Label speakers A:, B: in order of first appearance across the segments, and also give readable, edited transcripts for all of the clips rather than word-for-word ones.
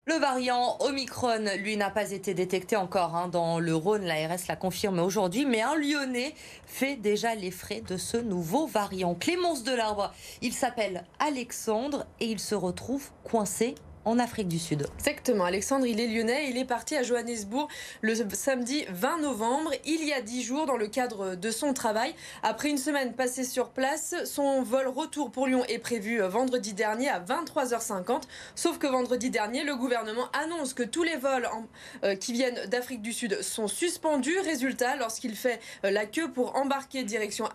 A: Le variant Omicron, lui, n'a pas été détecté encore dans le Rhône. L'ARS l'a confirme aujourd'hui, mais un Lyonnais fait déjà les frais de ce nouveau variant. Clémence Delarbre, il s'appelle Alexandre et il se retrouve coincé en Afrique du Sud.
B: Exactement, Alexandre, il est lyonnais, il est parti à Johannesburg le samedi 20 novembre, il y a 10 jours, dans le cadre de son travail. Après une semaine passée sur place, son vol retour pour Lyon est prévu vendredi dernier à 23h50. Sauf que vendredi dernier, le gouvernement annonce que tous les vols qui viennent d'Afrique du Sud sont suspendus. Résultat, lorsqu'il fait la queue pour embarquer direction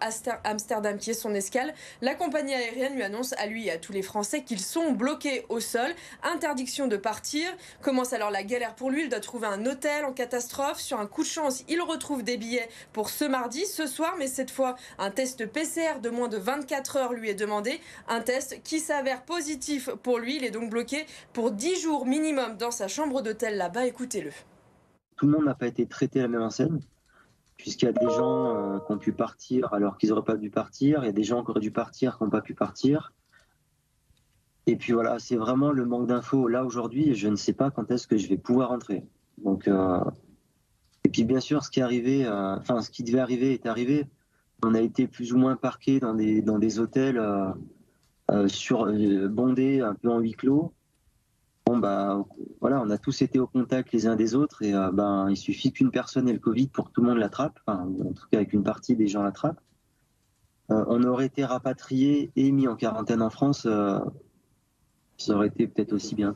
B: Amsterdam, qui est son escale, la compagnie aérienne lui annonce à lui et à tous les Français qu'ils sont bloqués au sol. Interdiction de partir. Commence alors la galère pour lui. Il doit trouver un hôtel en catastrophe. Sur un coup de chance, il retrouve des billets pour ce mardi, ce soir, mais cette fois, un test PCR de moins de 24 heures lui est demandé. Un test qui s'avère positif pour lui. Il est donc bloqué pour 10 jours minimum dans sa chambre d'hôtel là-bas. Écoutez-le.
C: Tout le monde n'a pas été traité à la même enseigne, puisqu'il y a des gens qui ont pu partir alors qu'ils n'auraient pas dû partir. Il y a des gens qui auraient dû partir qui n'ont pas pu partir. Et puis voilà, c'est vraiment le manque d'infos. Là, aujourd'hui, je ne sais pas quand est-ce que je vais pouvoir rentrer. Donc, et puis bien sûr, ce qui est arrivé, ce qui devait arriver est arrivé. On a été plus ou moins parqués dans des hôtels bondés, un peu en huis clos. Bon, voilà, on a tous été au contact les uns des autres et il suffit qu'une personne ait le Covid pour que tout le monde l'attrape. Enfin, en tout cas, qu'une partie des gens l'attrapent. On aurait été rapatriés et mis en quarantaine en France. Ça aurait été peut-être aussi bien.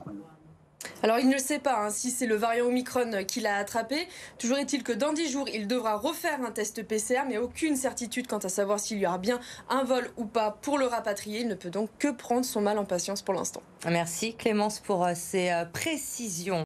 B: Alors il ne sait pas si c'est le variant Omicron qui l'a attrapé. Toujours est-il que dans 10 jours, il devra refaire un test PCR, mais aucune certitude quant à savoir s'il y aura bien un vol ou pas pour le rapatrier. Il ne peut donc que prendre son mal en patience pour l'instant.
A: Merci Clémence pour ces précisions.